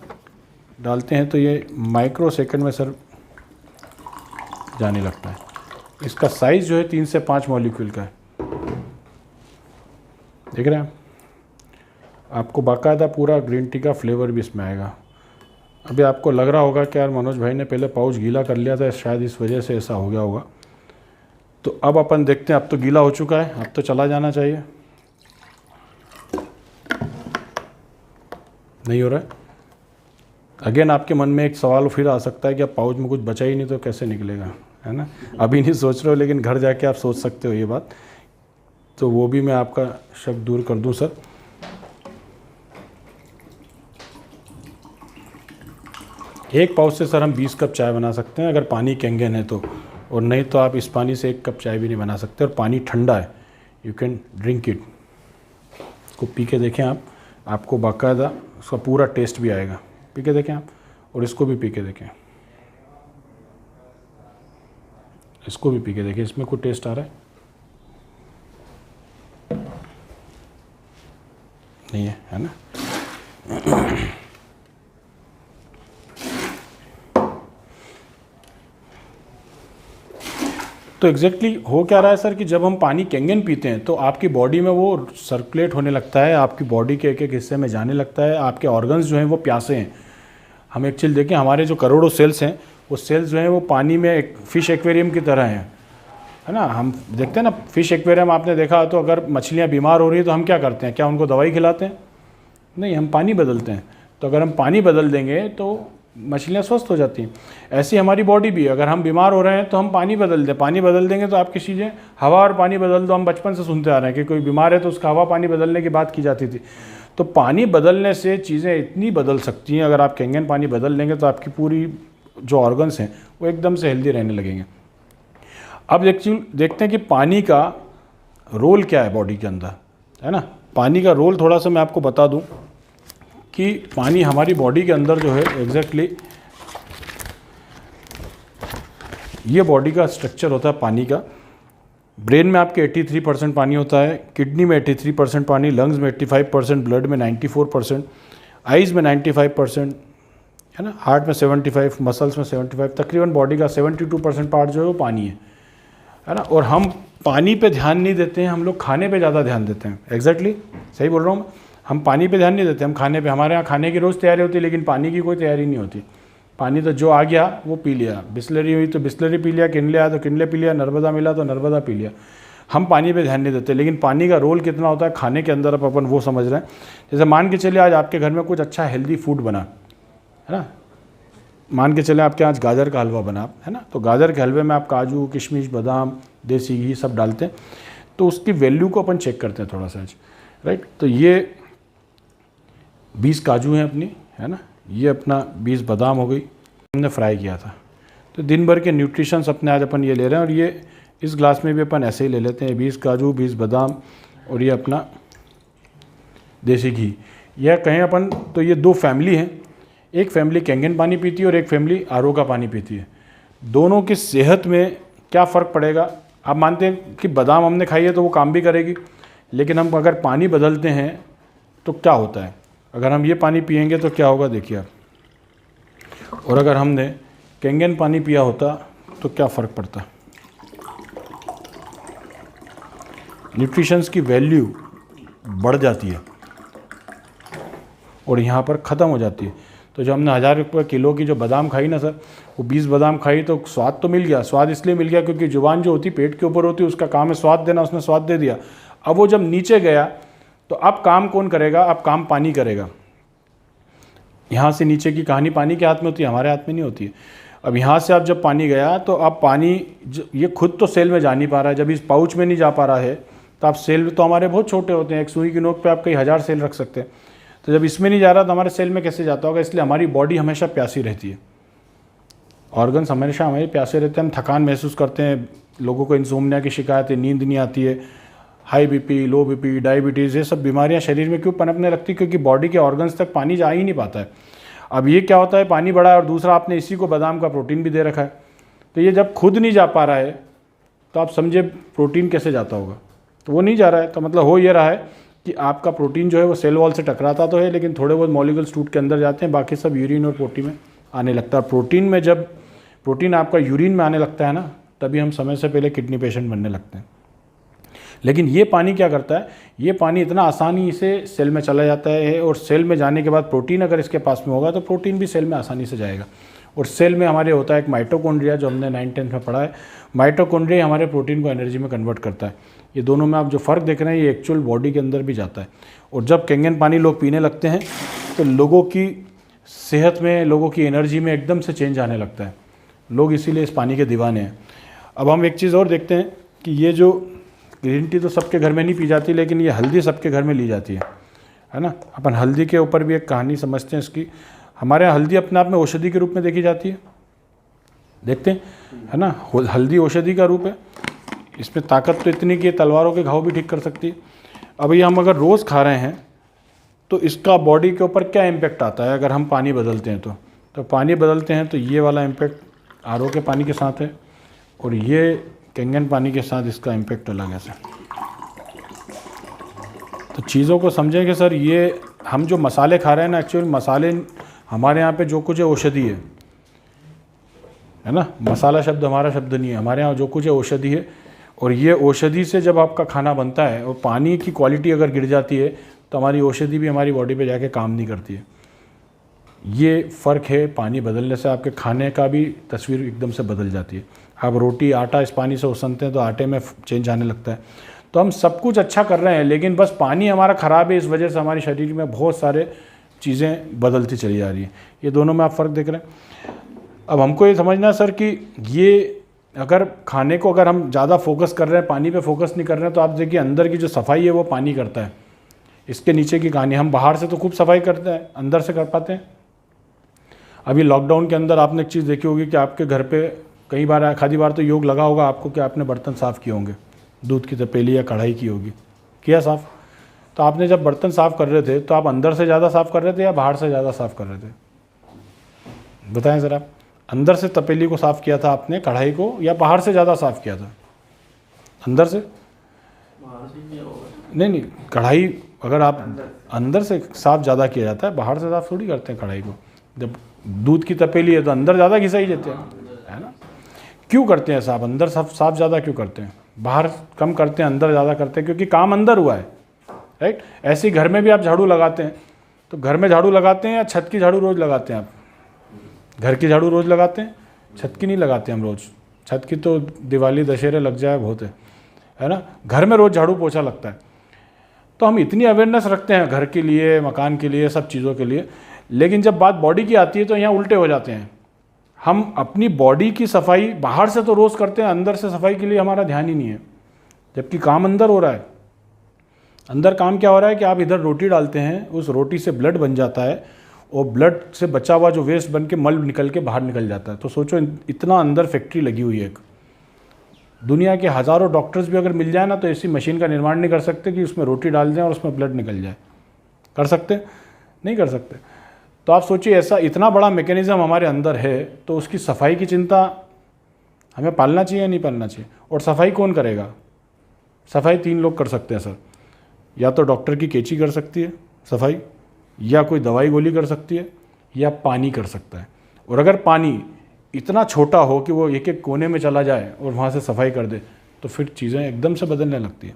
डालते हैं तो ये माइक्रो सेकंड में सर जाने लगता है। इसका साइज़ जो है 3 से 5 मॉलिक्यूल का है, देख रहे हैं आपको बाकायदा पूरा ग्रीन टी का फ्लेवर भी इसमें आएगा। अभी आपको लग रहा होगा कि यार मनोज भाई ने पहले पाउच गीला कर लिया था, शायद इस वजह से ऐसा हो गया होगा। तो अब अपन देखते हैं, अब तो गीला हो चुका है, अब तो चला जाना चाहिए। नहीं हो रहा है। अगेन आपके मन में एक सवाल फिर आ सकता है कि अब पाउच में कुछ बचा ही नहीं तो कैसे निकलेगा, है ना। अभी नहीं सोच रहे हो लेकिन घर जाके आप सोच सकते हो ये बात, तो वो भी मैं आपका शक दूर कर दूं सर। एक पाउच से सर हम 20 कप चाय बना सकते हैं अगर पानी कैंगन है तो, और नहीं तो आप इस पानी से 1 कप चाय भी नहीं बना सकते। और पानी ठंडा है, यू कैन ड्रिंक इट। इसको पी के देखें आप, आपको बाकायदा उसका पूरा टेस्ट भी आएगा। पी के देखें आप, और इसको भी पी के देखें, इसको भी पी के देखें, इसमें कोई टेस्ट आ रहा है? नहीं है ना। तो एग्जैक्टली हो क्या रहा है सर कि जब हम पानी कैंगन पीते हैं तो आपकी बॉडी में वो सर्कुलेट होने लगता है, आपकी बॉडी के एक एक हिस्से में जाने लगता है, आपके ऑर्गन्स जो हैं वो प्यासे हैं। हम एक चीज़ देखें, हमारे जो करोड़ों सेल्स हैं वो सेल्स जो हैं वो पानी में एक फ़िश एक्वेरियम की तरह हैं, है ना। हम देखते हैं ना फ़िश एक्वेरियम, आपने देखा तो अगर मछलियाँ बीमार हो रही है तो हम क्या करते हैं, क्या उनको दवाई खिलाते हैं? नहीं, हम पानी बदलते हैं। तो अगर हम पानी बदल देंगे तो मछलियाँ स्वस्थ हो जाती हैं। ऐसी हमारी बॉडी भी है, अगर हम बीमार हो रहे हैं तो हम पानी बदल दें, पानी बदल देंगे तो आपकी चीज़ें, हवा और पानी बदल दो, हम बचपन से सुनते आ रहे हैं कि कोई बीमार है तो उसका हवा पानी बदलने की बात की जाती थी। तो पानी बदलने से चीज़ें इतनी बदल सकती हैं। अगर आप कैंगन पानी बदल लेंगे तो आपकी पूरी जो ऑर्गन्स हैं वो एकदम से हेल्दी रहने लगेंगे। अब देखते हैं कि पानी का रोल क्या है बॉडी के अंदर, है ना। पानी का रोल थोड़ा सा मैं आपको बता दूं कि पानी हमारी बॉडी के अंदर जो है एग्जैक्टली ये बॉडी का स्ट्रक्चर होता है पानी का। ब्रेन में आपके 83% पानी होता है, किडनी में 83% पानी, लंग्स में 85%, ब्लड में 94%, आइज़ में 95%, है ना, हार्ट में 75, मसल्स में 75, तकरीबन बॉडी का 72% पार्ट जो है वो पानी है ना। और हम पानी पे ध्यान नहीं देते हैं, हम लोग खाने पे ज़्यादा ध्यान देते हैं। एग्जैक्टली सही बोल रहा हूँ मैं। हम पानी पे ध्यान नहीं देते, हम खाने पे, हमारे यहाँ खाने की रोज़ तैयारी होती है लेकिन पानी की कोई तैयारी नहीं होती। पानी तो जो आ गया वो पी लिया, बिस्लरी हुई तो बिस्लरी पी लिया, किनले आया तो किनले पी लिया, नर्मदा मिला तो नर्मदा पी लिया। हम पानी पे ध्यान नहीं देते, लेकिन पानी का रोल कितना होता है खाने के अंदर, अब अपन वो समझ रहे हैं। जैसे मान के चलिए आज आपके घर में कुछ अच्छा हेल्दी फूड बना, है ना। मान के चले आपके आज गाजर का हलवा बना, है ना। तो गाजर के हलवे में आप काजू, किशमिश, बादाम, देसी घी सब डालते हैं, तो उसकी वैल्यू को अपन चेक करते हैं थोड़ा सा, राइट। तो ये 20 काजू हैं अपनी, है ना, ये अपना 20 बादाम हो गई, हमने फ्राई किया था। तो दिन भर के न्यूट्रिशंस अपने आज अपन ये ले रहे हैं, और ये इस ग्लास में भी अपन ऐसे ही ले लेते हैं, 20 काजू, 20 बादाम, और ये अपना देसी घी। यह कहें अपन तो ये 2 फैमिली हैं, एक फैमिली कैंगन पानी पीती है और एक फैमिली आरओ का पानी पीती है। दोनों की सेहत में क्या फ़र्क पड़ेगा? आप मानते हैं कि बादाम हमने खाई है तो वो काम भी करेगी, लेकिन हम अगर पानी बदलते हैं तो क्या होता है? अगर हम ये पानी पिएंगे तो क्या होगा देखिए आप, और अगर हमने कैंगन पानी पिया होता तो क्या फ़र्क पड़ता? न्यूट्रिशंस की वैल्यू बढ़ जाती है और यहाँ पर ख़त्म हो जाती है। तो जो हमने 1000 रुपये किलो की जो बादाम खाई ना सर, वो 20 बादाम खाई तो स्वाद तो मिल गया। स्वाद इसलिए मिल गया क्योंकि जुबान जो होती पेट के ऊपर होती है, उसका काम है स्वाद देना, उसने स्वाद दे दिया। अब वो जब नीचे गया तो अब काम कौन करेगा? अब काम पानी करेगा। यहाँ से नीचे की कहानी पानी के हाथ में होती है, हमारे हाथ में नहीं होती है। अब यहाँ से अब जब पानी गया तो अब पानी ये खुद तो सेल में जा नहीं पा रहा है। जब इस पाउच में नहीं जा पा रहा है तो आप सेल तो हमारे बहुत छोटे होते हैं, एक सुई की नोक पे आप कई 1000 सेल रख सकते हैं। तो जब इसमें नहीं जा रहा तो हमारे सेल में कैसे जाता होगा? इसलिए हमारी बॉडी हमेशा प्यासी रहती है, ऑर्गन्स हमेशा हमारे प्यासे रहते हैं, हम थकान महसूस करते हैं, लोगों को इंसोम्निया की शिकायत है, नींद नहीं आती है, हाई बीपी, लो बीपी, डायबिटीज़, ये सब बीमारियां शरीर में क्यों पनपने लगती? क्योंकि बॉडी के ऑर्गन्स तक पानी जा ही नहीं पाता है। अब ये क्या होता है, पानी बढ़ा है और दूसरा आपने इसी को बादाम का प्रोटीन भी दे रखा है, तो ये जब खुद नहीं जा पा रहा है तो आप समझे प्रोटीन कैसे जाता होगा? तो वो नहीं जा रहा है, तो मतलब हो ये रहा है कि आपका प्रोटीन जो है वो सेल वॉल से टकराता तो है, लेकिन थोड़े बहुत मॉलिक्यूल्स टूट के अंदर जाते हैं, बाकी सब यूरिन और पोटी में आने लगता है। प्रोटीन में जब प्रोटीन आपका यूरिन में आने लगता है ना, तभी हम समय से पहले किडनी पेशेंट बनने लगते हैं। लेकिन ये पानी क्या करता है, ये पानी इतना आसानी से सेल में चला जाता है, और सेल में जाने के बाद प्रोटीन अगर इसके पास में होगा तो प्रोटीन भी सेल में आसानी से जाएगा। और सेल में हमारे होता है एक माइटोकॉन्ड्रिया, जो हमने 9th-10th में पढ़ा है। माइटोकॉन्ड्रिया हमारे प्रोटीन को एनर्जी में कन्वर्ट करता है। ये दोनों में आप जो फ़र्क देख रहे हैं, ये एक्चुअल बॉडी के अंदर भी जाता है। और जब कैंगन पानी लोग पीने लगते हैं तो लोगों की सेहत में, लोगों की एनर्जी में एकदम से चेंज आने लगता है। लोग इसीलिए इस पानी के दीवाने हैं। अब हम एक चीज़ और देखते हैं कि ये जो ग्रीन टी तो सबके घर में नहीं पी जाती, लेकिन ये हल्दी सबके घर में ली जाती है ना। अपन हल्दी के ऊपर भी एक कहानी समझते हैं इसकी। हमारे यहाँ हल्दी अपने आप में औषधि के रूप में देखी जाती है, देखते हैं, है ना। हल्दी औषधि का रूप है, इसमें ताकत तो इतनी कि तलवारों के घाव भी ठीक कर सकती है। अब ये हम अगर रोज़ खा रहे हैं तो इसका बॉडी के ऊपर क्या इम्पैक्ट आता है अगर हम पानी बदलते हैं तो पानी बदलते हैं तो ये वाला इम्पैक्ट आरओ के पानी के साथ है, और ये कैंगन पानी के साथ इसका इम्पैक्ट अलग है सर। तो चीज़ों को समझें कि सर ये हम जो मसाले खा रहे हैं ना, एक्चुअली मसाले हमारे यहाँ पे जो कुछ है औषधि है ना। मसाला शब्द हमारा शब्द नहीं है, हमारे यहाँ जो कुछ है औषधि है। और ये औषधि से जब आपका खाना बनता है और पानी की क्वालिटी अगर गिर जाती है तो हमारी औषधि भी हमारी बॉडी पे जाके काम नहीं करती है। ये फ़र्क है, पानी बदलने से आपके खाने का भी तस्वीर एकदम से बदल जाती है। आप रोटी आटा इस पानी से उसनते हैं तो आटे में चेंज आने लगता है। तो हम सब कुछ अच्छा कर रहे हैं, लेकिन बस पानी हमारा ख़राब है, इस वजह से हमारे शरीर में बहुत सारे चीज़ें बदलती चली जा रही हैं। ये दोनों में आप फ़र्क देख रहे हैं। अब हमको ये समझना है सर कि ये अगर खाने को अगर हम ज़्यादा फोकस कर रहे हैं, पानी पे फोकस नहीं कर रहे हैं, तो आप देखिए अंदर की जो सफाई है वो पानी करता है। इसके नीचे की कहानी, हम बाहर से तो खूब सफाई करते हैं, अंदर से कर पाते हैं? अभी लॉकडाउन के अंदर आपने एक चीज़ देखी होगी कि आपके घर पे कई बार आधी बार तो योग लगा होगा आपको कि आपने बर्तन साफ़ किए होंगे, दूध की तपेली या कढ़ाई की होगी, किया साफ़। तो आपने जब बर्तन साफ़ कर रहे थे तो आप अंदर से ज़्यादा साफ़ कर रहे थे या बाहर से ज़्यादा साफ़ कर रहे थे? बताएं सर आप। अंदर से तपेली को साफ़ किया था आपने, कढ़ाई को, या बाहर से ज़्यादा साफ़ किया था? अंदर से? नहीं, कढ़ाई अगर आप अंदर से साफ़ ज़्यादा किया जाता है, बाहर से साफ़ थोड़ी करते हैं कढ़ाई को। जब दूध की तपेली है तो अंदर ज़्यादा घिसा ही देते हैं, है ना। क्यों करते हैं साफ़? अंदर साफ़ ज़्यादा क्यों करते हैं? बाहर कम करते हैं, अंदर ज़्यादा करते हैं, क्योंकि काम अंदर हुआ है, राइट। ऐसे ही घर में भी आप झाड़ू लगाते हैं, तो घर में झाड़ू लगाते हैं या छत की झाड़ू रोज़ लगाते हैं आप? घर की झाड़ू रोज़ लगाते हैं, छत की नहीं लगाते हम रोज़। छत की तो दिवाली दशहरे लग जाए बहुत है ना। घर में रोज़ झाड़ू पोछा लगता है। तो हम इतनी अवेयरनेस रखते हैं घर के लिए, मकान के लिए, सब चीज़ों के लिए, लेकिन जब बात बॉडी की आती है तो यहाँ उल्टे हो जाते हैं। हम अपनी बॉडी की सफाई बाहर से तो रोज़ करते हैं, अंदर से सफाई के लिए हमारा ध्यान ही नहीं है, जबकि काम अंदर हो रहा है। अंदर काम क्या हो रहा है कि आप इधर रोटी डालते हैं, उस रोटी से ब्लड बन जाता है, और ब्लड से बचा हुआ जो वेस्ट बन के मल निकल के बाहर निकल जाता है। तो सोचो इतना अंदर फैक्ट्री लगी हुई है। दुनिया के हज़ारों डॉक्टर्स भी अगर मिल जाए ना तो ऐसी मशीन का निर्माण नहीं कर सकते कि उसमें रोटी डाल दें और उसमें ब्लड निकल जाए। कर सकते? नहीं कर सकते। तो आप सोचिए, ऐसा इतना बड़ा मैकेनिज़्म हमारे अंदर है, तो उसकी सफाई की चिंता हमें पालना चाहिए या नहीं पालना चाहिए? और सफाई कौन करेगा? सफाई 3 लोग कर सकते हैं सर। या तो डॉक्टर की कैंची कर सकती है सफाई, या कोई दवाई गोली कर सकती है, या पानी कर सकता है। और अगर पानी इतना छोटा हो कि वो एक एक कोने में चला जाए और वहाँ से सफाई कर दे, तो फिर चीज़ें एकदम से बदलने लगती हैं।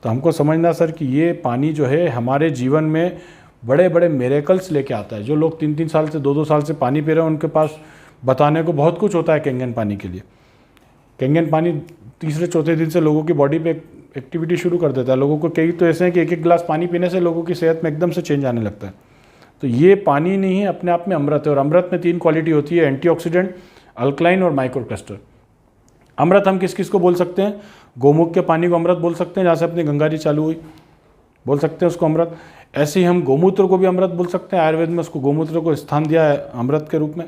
तो हमको समझना सर कि ये पानी जो है हमारे जीवन में बड़े बड़े मिरेकल्स लेके आता है। जो लोग 3-3 साल से 2-2 साल से पानी पी रहे हैं, उनके पास बताने को बहुत कुछ होता है कैंगन पानी के लिए। कैंगन पानी तीसरे चौथे दिन से लोगों की बॉडी पे एक्टिविटी शुरू कर देता है। लोगों को कई तो ऐसे हैं कि 1-1 गिलास पानी पीने से लोगों की सेहत में एकदम से चेंज आने लगता है। तो ये पानी नहीं है, अपने आप में अमृत है। और अमृत में 3 क्वालिटी होती है, एंटीऑक्सीडेंट, अल्कलाइन और माइक्रोक्लस्टर। अमृत हम किस किस को बोल सकते हैं? गोमुख के पानी को अमृत बोल सकते हैं, जहाँ से अपनी गंगा जी चालू हुई, बोल सकते हैं उसको अमृत। ऐसे ही हम गोमूत्र को भी अमृत बोल सकते हैं। आयुर्वेद में उसको गोमूत्र को स्थान दिया है अमृत के रूप में।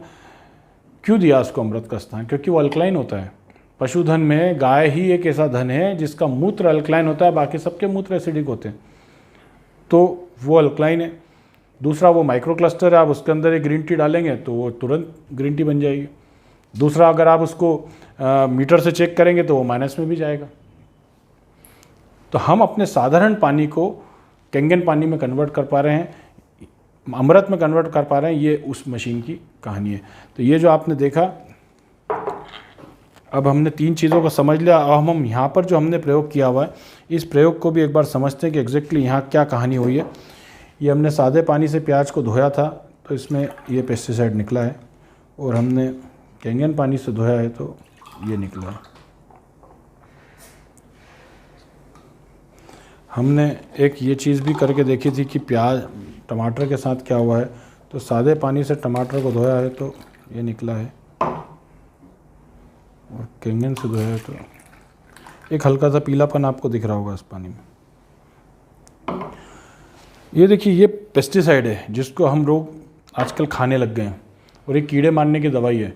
क्यों दिया उसको अमृत का स्थान? क्योंकि वो अल्कलाइन होता है। पशुधन में गाय ही एक ऐसा धन है जिसका मूत्र अल्कलाइन होता है, बाकी सबके मूत्र एसिडिक होते हैं, तो वो अल्कलाइन है। दूसरा, वो माइक्रो क्लस्टर है, आप उसके अंदर एक ग्रीन टी डालेंगे तो वो तुरंत ग्रीन टी बन जाएगी। दूसरा, अगर आप उसको मीटर से चेक करेंगे तो वो माइनस में भी जाएगा। तो हम अपने साधारण पानी को कैंगन पानी में कन्वर्ट कर पा रहे हैं, अमृत में कन्वर्ट कर पा रहे हैं, ये उस मशीन की कहानी है। तो ये जो आपने देखा, अब हमने 3 चीज़ों को समझ लिया। अब हम यहाँ पर जो हमने प्रयोग किया हुआ है, इस प्रयोग को भी एक बार समझते हैं कि एग्जैक्टली यहाँ क्या कहानी हुई है। ये हमने सादे पानी से प्याज को धोया था तो इसमें ये पेस्टिसाइड निकला है, और हमने कैंगन पानी से धोया है तो ये निकला है। हमने एक ये चीज़ भी करके देखी थी कि प्याज टमाटर के साथ क्या हुआ है, तो सादे पानी से टमाटर को धोया है तो ये निकला है, और कैंगन से धोया है तो एक हल्का सा पीलापन आपको दिख रहा होगा इस पानी में। ये देखिए, ये पेस्टिसाइड है जिसको हम लोग आजकल खाने लग गए हैं, और ये कीड़े मारने की दवाई है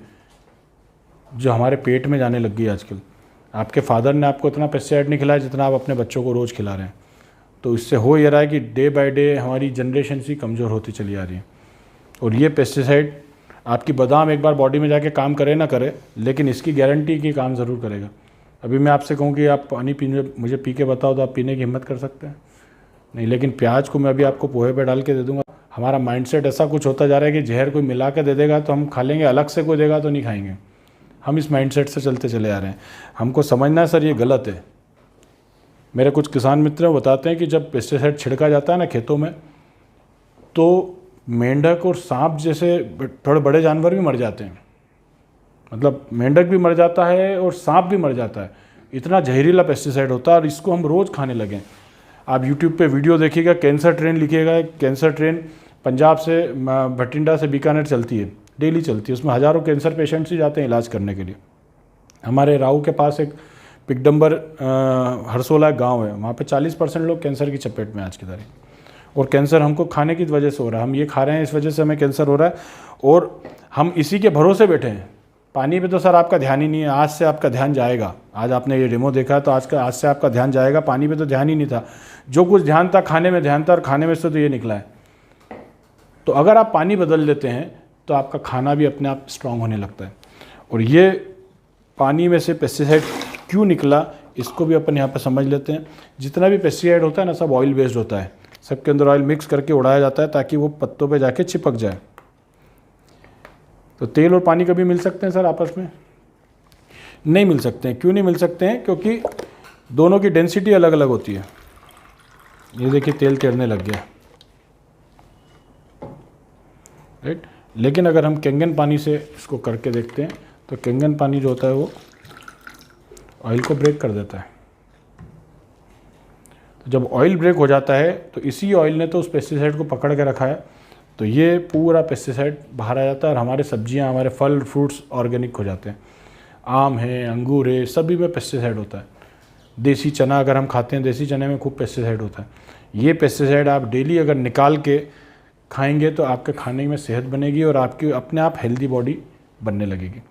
जो हमारे पेट में जाने लग गई आजकल। आपके फादर ने आपको इतना पेस्टिसाइड नहीं खिलाया जितना आप अपने बच्चों को रोज़ खिला रहे हैं। तो इससे हो ये रहा है कि डे बाय डे हमारी जनरेशन सी कमज़ोर होती चली आ रही है। और ये पेस्टिसाइड, आपकी बादाम एक बार बॉडी में जाके काम करे ना करे, लेकिन इसकी गारंटी कि काम ज़रूर करेगा। अभी मैं आपसे कहूँ कि आप पानी पीने मुझे पी के बताओ तो आप पीने की हिम्मत कर सकते हैं? नहीं। लेकिन प्याज को मैं अभी आपको पोहे पे डाल के दे दूंगा। हमारा माइंडसेट ऐसा कुछ होता जा रहा है कि जहर कोई मिला के दे देगा तो हम खा लेंगे, अलग से कोई देगा तो नहीं खाएंगे। हम इस माइंडसेट से चलते चले आ रहे हैं। हमको समझना है सर ये गलत है। मेरे कुछ किसान मित्र बताते हैं कि जब पेस्टिसाइड छिड़का जाता है ना खेतों में, तो मेंढक और सांप जैसे थोड़े बड़े जानवर भी मर जाते हैं। मतलब मेंढक भी मर जाता है और सांप भी मर जाता है, इतना जहरीला पेस्टिसाइड होता है, और इसको हम रोज़ खाने लगे। आप YouTube पे वीडियो देखिएगा, कैंसर ट्रेन लिखिएगा, कैंसर ट्रेन पंजाब से भटिंडा से बीकानेर चलती है, डेली चलती है। उसमें हज़ारों कैंसर पेशेंट्स ही जाते हैं इलाज करने के लिए। हमारे राऊ के पास एक पिकडम्बर हरसोला गांव है, वहाँ पे 40% लोग कैंसर की चपेट में आज की तारीख। और कैंसर हमको खाने की वजह से हो रहा है, हम ये खा रहे हैं इस वजह से हमें कैंसर हो रहा है, और हम इसी के भरोसे बैठे हैं। पानी पे तो सर आपका ध्यान ही नहीं है। आज से आपका ध्यान जाएगा। आज आपने ये डेमो देखा तो आज से आपका ध्यान जाएगा। पानी पे तो ध्यान ही नहीं था, जो कुछ ध्यान था खाने में ध्यान था, और खाने में से तो ये निकला है। तो अगर आप पानी बदल लेते हैं तो आपका खाना भी अपने आप स्ट्रांग होने लगता है। और ये पानी में से पेस्टिसाइड क्यों निकला, इसको भी अपन यहाँ पर समझ लेते हैं। जितना भी पेस्टिसाइड होता है ना, सब ऑयल बेस्ड होता है। सबके अंदर ऑयल मिक्स करके उड़ाया जाता है ताकि वो पत्तों पे जाके चिपक जाए। तो तेल और पानी कभी मिल सकते हैं सर आपस में? नहीं मिल सकते हैं। क्यों नहीं मिल सकते हैं? क्योंकि दोनों की डेंसिटी अलग अलग होती है। ये देखिए तेल तैरने लग गया, राइट। लेकिन अगर हम कैंगन पानी से इसको करके देखते हैं तो कैंगन पानी जो होता है वो ऑयल को ब्रेक कर देता है। तो जब ऑयल ब्रेक हो जाता है तो इसी ऑयल ने तो उस पेस्टिसाइड को पकड़ के रखा है, तो ये पूरा पेस्टिसाइड बाहर आ जाता है, और हमारे सब्जियां, हमारे फल फ्रूट्स ऑर्गेनिक हो जाते हैं। आम है, अंगूर है, सभी में पेस्टिसाइड होता है। देसी चना अगर हम खाते हैं, देसी चने में खूब पेस्टिसाइड होता है। ये पेस्टिसाइड आप डेली अगर निकाल के खाएंगे तो आपके खाने में सेहत बनेगी और आपकी अपने आप हेल्दी बॉडी बनने लगेगी।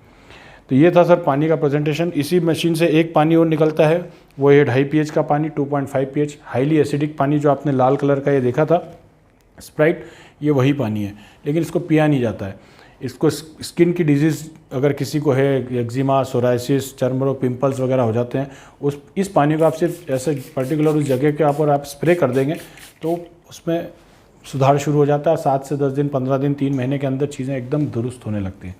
तो ये था सर पानी का प्रेजेंटेशन। इसी मशीन से एक पानी और निकलता है, वो है 2.5 pH का पानी, 2.5 pH हाईली एसिडिक पानी, जो आपने लाल कलर का ये देखा था स्प्राइट, ये वही पानी है, लेकिन इसको पिया नहीं जाता है। इसको स्किन की डिजीज़ अगर किसी को है, एक्जिमा, सोराइसिस, चर्म रोग, पिंपल्स वगैरह हो जाते हैं, इस पानी को आप सिर्फ ऐसे पर्टिकुलर उस जगह के ऊपर आप स्प्रे कर देंगे तो उसमें सुधार शुरू हो जाता है। 7 से 10 दिन, 15 दिन, 3 महीने के अंदर चीज़ें एकदम दुरुस्त होने लगती हैं।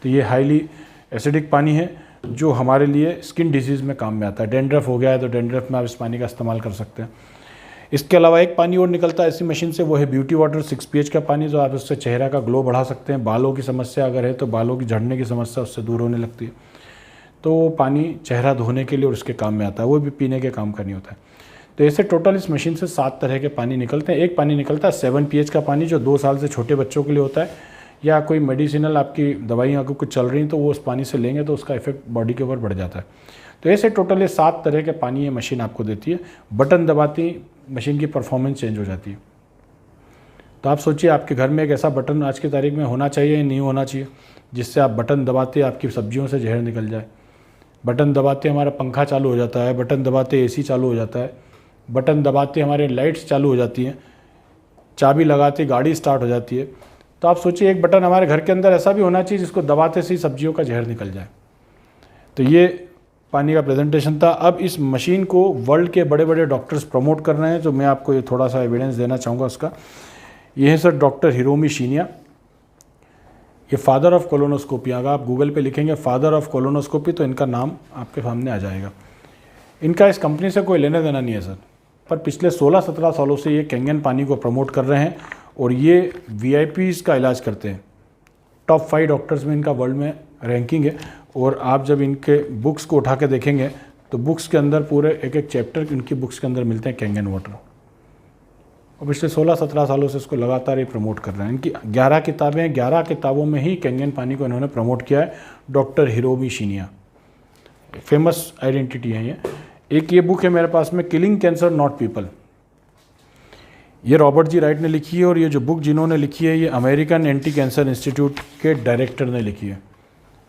तो ये हाईली एसिडिक पानी है जो हमारे लिए स्किन डिजीज़ में काम में आता है। डेंड्रफ हो गया है तो डेंड्रफ में आप इस पानी का इस्तेमाल कर सकते हैं। इसके अलावा एक पानी और निकलता है इसी मशीन से, वो है ब्यूटी वाटर 6 pH का पानी, जो आप उससे चेहरा का ग्लो बढ़ा सकते हैं। बालों की समस्या अगर है तो बालों की झड़ने की समस्या उससे दूर होने लगती है। तो वो पानी चेहरा धोने के लिए और उसके काम में आता है, वो भी पीने के काम का नहीं होता है। तो ऐसे टोटल इस मशीन से 7 तरह के पानी निकलते हैं। एक पानी निकलता है 7 pH का पानी, जो 2 साल से छोटे बच्चों के लिए होता है, या कोई मेडिसिनल आपकी दवाइयाँ अगर कुछ चल रही हैं तो वो उस पानी से लेंगे तो उसका इफेक्ट बॉडी के ऊपर बढ़ जाता है। तो ऐसे टोटल ये 7 तरह के पानी ये मशीन आपको देती है। बटन दबाती मशीन की परफॉर्मेंस चेंज हो जाती है। तो आप सोचिए आपके घर में एक ऐसा बटन आज की तारीख में होना चाहिए या नहीं होना चाहिए, जिससे आप बटन दबाते आपकी सब्जियों से जहर निकल जाए। बटन दबाते हमारा पंखा चालू हो जाता है, बटन दबाते एसी चालू हो जाता है, बटन दबाते हमारे लाइट्स चालू हो जाती हैं, चाबी लगाते गाड़ी स्टार्ट हो जाती है। तो आप सोचिए एक बटन हमारे घर के अंदर ऐसा भी होना चाहिए जिसको दबाते से ही सब्जियों का जहर निकल जाए। तो ये पानी का प्रेजेंटेशन था। अब इस मशीन को वर्ल्ड के बड़े बड़े डॉक्टर्स प्रमोट कर रहे हैं, तो मैं आपको ये थोड़ा सा एविडेंस देना चाहूँगा उसका। ये है सर डॉक्टर हिरोमी शिनिया, ये फादर ऑफ कोलोनोस्कोपी। अगर आप गूगल पे लिखेंगे फादर ऑफ कोलोनोस्कोपी तो इनका नाम आपके सामने आ जाएगा। इनका इस कंपनी से कोई लेना देना नहीं है सर, पर पिछले 16-17 सालों से ये कैंगन पानी को प्रमोट कर रहे हैं और ये VIPs का इलाज करते हैं। टॉप 5 डॉक्टर्स में इनका वर्ल्ड में रैंकिंग है। और आप जब इनके बुक्स को उठा के देखेंगे तो बुक्स के अंदर पूरे एक एक चैप्टर इनकी बुक्स के अंदर मिलते हैं कैंगन वाटर। और पिछले 16-17 सालों से इसको लगातार ये प्रमोट कर रहे हैं। इनकी 11 किताबें, 11 किताबों में ही कैंगन पानी को इन्होंने प्रमोट किया है। डॉक्टर हिरोमी शिनिया फेमस आइडेंटिटी है ये। एक ये बुक है मेरे पास में, किलिंग कैंसर नॉट पीपल, ये रॉबर्ट जी राइट ने लिखी है। और ये जो बुक जिन्होंने लिखी है ये अमेरिकन एंटी कैंसर इंस्टीट्यूट के डायरेक्टर ने लिखी है।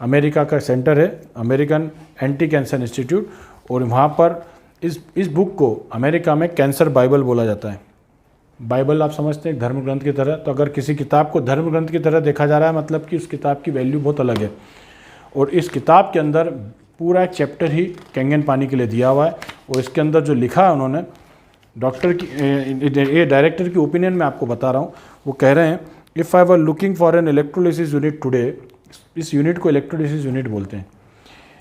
अमेरिका का सेंटर है अमेरिकन एंटी कैंसर इंस्टीट्यूट, और वहाँ पर इस बुक को अमेरिका में कैंसर बाइबल बोला जाता है। बाइबल आप समझते हैं धर्म ग्रंथ की तरह, तो अगर किसी किताब को धर्म ग्रंथ की तरह देखा जा रहा है मतलब कि उस किताब की वैल्यू बहुत अलग है। और इस किताब के अंदर पूरा एक चैप्टर ही कैंगन पानी के लिए दिया हुआ है। और इसके अंदर जो लिखा है उन्होंने, डॉक्टर की ये डायरेक्टर की ओपिनियन मैं आपको बता रहा हूँ। वो कह रहे हैं if I were looking for an electrolysis unit today, इस यूनिट को इलेक्ट्रोलिसिस यूनिट बोलते हैं।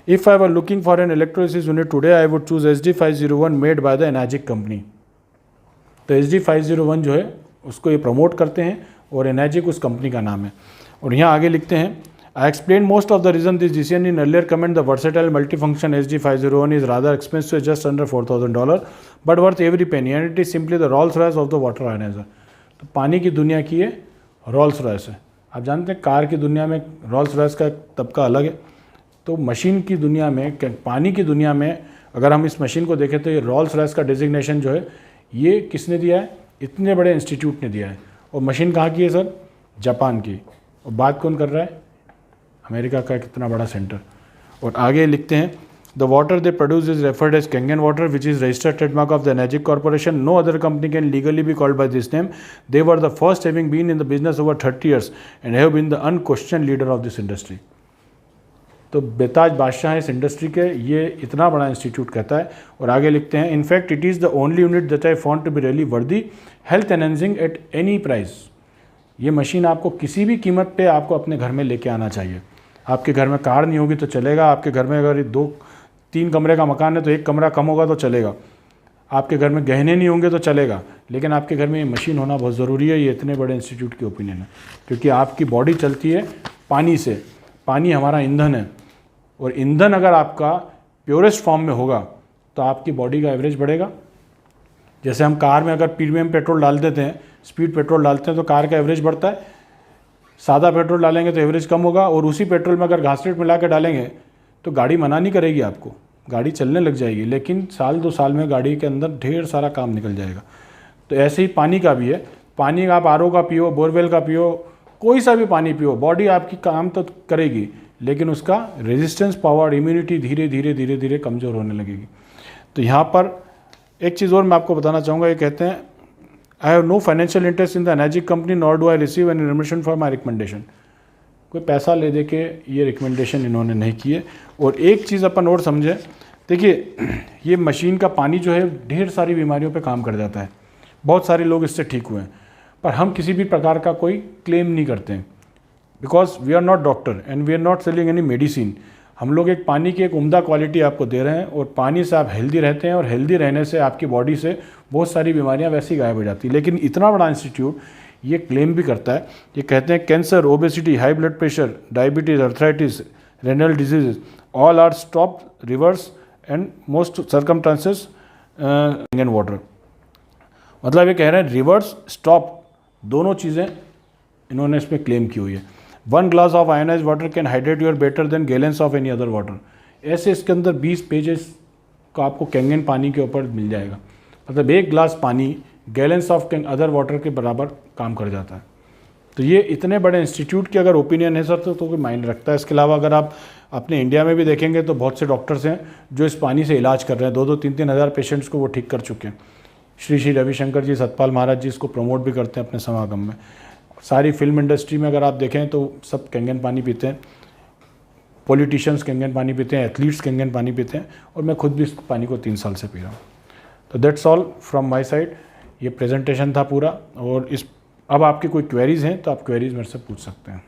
If I were looking for an electrolysis unit today I would choose HD501 made by the Enagic company. तो HD501 जो है उसको ये promote करते हैं और एनाजिक उस कंपनी का नाम है। और यहाँ आगे लिखते हैं I explained most of the reason this decision in earlier comment. The versatile multifunction HD501 is rather expensive, just under $4,000, but worth every penny, and it is simply the Rolls Royce of the water ionizer. तो पानी की दुनिया की ये Rolls Royce है। आप जानते हैं कार की दुनिया में रॉल्स रॉयस का तबका अलग है, तो मशीन की दुनिया में, पानी की दुनिया में अगर हम इस मशीन को देखें तो ये रॉल्स रॉयस का डेजिग्नेशन जो है ये किसने दिया है? इतने बड़े इंस्टीट्यूट ने दिया है। और मशीन कहाँ की है सर? जापान की। और बात कौन कर रहा है? अमेरिका का कितना बड़ा सेंटर। और आगे लिखते हैं the water they produce is referred as Kangen water which is registered trademark of the Enagic corporation. No other company can legally be called by this name. They were the first having been in the business over 30 years and have been the unquestioned leader of this industry. तो बेताज बादशाह इस industry के, ये इतना बड़ा institute कहता है। और आगे लिखते हैं in fact it is the only unit that I found to be really worthy health enhancing at any price. ये मशीन आपको किसी भी कीमत पे आपको अपने घर में लेके आना चाहिए। आपके घर में कार नहीं होगी तो चलेगा, आपके घर में अगर 2-3 कमरे का मकान है तो एक कमरा कम होगा तो चलेगा, आपके घर में गहने नहीं होंगे तो चलेगा, लेकिन आपके घर में ये मशीन होना बहुत ज़रूरी है। ये इतने बड़े इंस्टीट्यूट की ओपिनियन है, क्योंकि आपकी बॉडी चलती है पानी से। पानी हमारा ईंधन है, और ईंधन अगर आपका प्योरेस्ट फॉर्म में होगा तो आपकी बॉडी का एवरेज बढ़ेगा। जैसे हम कार में अगर प्रीमियम पेट्रोल डाल देते हैं, स्पीड पेट्रोल डालते हैं तो कार का एवरेज बढ़ता है। सादा पेट्रोल डालेंगे तो एवरेज कम होगा, और उसी पेट्रोल में अगर घासलेट मिला के डालेंगे तो गाड़ी मना नहीं करेगी आपको, गाड़ी चलने लग जाएगी, लेकिन 1-2 साल में गाड़ी के अंदर ढेर सारा काम निकल जाएगा। तो ऐसे ही पानी का भी है। पानी आप RO का पियो, बोरवेल का पियो, कोई सा भी पानी पियो, बॉडी आपकी काम तो करेगी, लेकिन उसका रेजिस्टेंस पावर, इम्यूनिटी धीरे धीरे धीरे धीरे कमज़ोर होने लगेगी। तो यहाँ पर एक चीज़ और मैं आपको बताना चाहूँगा। ये कहते हैं I have no financial interest in the Enagic company nor do I receive any remuneration for my recommendation. कोई पैसा ले दे के ये रिकमेंडेशन इन्होंने नहीं किए। और एक चीज़ अपन और समझें, देखिए ये मशीन का पानी जो है ढेर सारी बीमारियों पे काम कर जाता है, बहुत सारे लोग इससे ठीक हुए हैं, पर हम किसी भी प्रकार का कोई क्लेम नहीं करते हैं, because we are not doctor and we are not selling any medicine. हम लोग एक पानी की एक उम्दा क्वालिटी आपको दे रहे हैं, और पानी से आप हेल्दी रहते हैं, और हेल्दी रहने से आपकी बॉडी से बहुत सारी बीमारियां वैसी गायब हो जाती है। लेकिन इतना बड़ा इंस्टीट्यूट ये क्लेम भी करता है, ये कहते हैं cancer, obesity, high blood pressure, diabetes, arthritis, renal disease all are stop, reverse and most circumstances Kangen water. मतलब ये कह रहे हैं रिवर्स, स्टॉप, दोनों चीज़ें इन्होंने इसमें क्लेम की हुई है। 1 glass of ionise water can hydrate your better than gallons of any other water. ऐसे इसके अंदर 20 पेजेस का आपको कैंगन पानी के ऊपर मिल जाएगा। मतलब 1 ग्लास पानी गैलेंस ऑफ अदर वाटर के बराबर काम कर जाता है। तो ये इतने बड़े इंस्टीट्यूट की अगर ओपिनियन है सर तो कोई मायने रखता है। इसके अलावा अगर आप अपने इंडिया में भी देखेंगे तो बहुत से डॉक्टर्स हैं जो इस पानी से इलाज कर रहे हैं, 2-2, 3-3 हज़ार पेशेंट्स को वो ठीक कर चुके हैं। श्री श्री रविशंकर जी, सतपाल महाराज जी इसको प्रमोट भी करते हैं अपने समागम में। सारी फिल्म इंडस्ट्री में अगर आप देखें तो सब कैंगन पानी पीते हैं, पॉलिटिशियंस कैंगन पानी पीते हैं, एथलीट्स कैंगन पानी पीते हैं, और मैं खुद भी इस पानी को 3 साल से पी रहा हूँ। तो that's all from my side. ये प्रेजेंटेशन था पूरा, और अब आपकी कोई क्वेरीज़ हैं तो आप क्वेरीज़ मेरे से पूछ सकते हैं।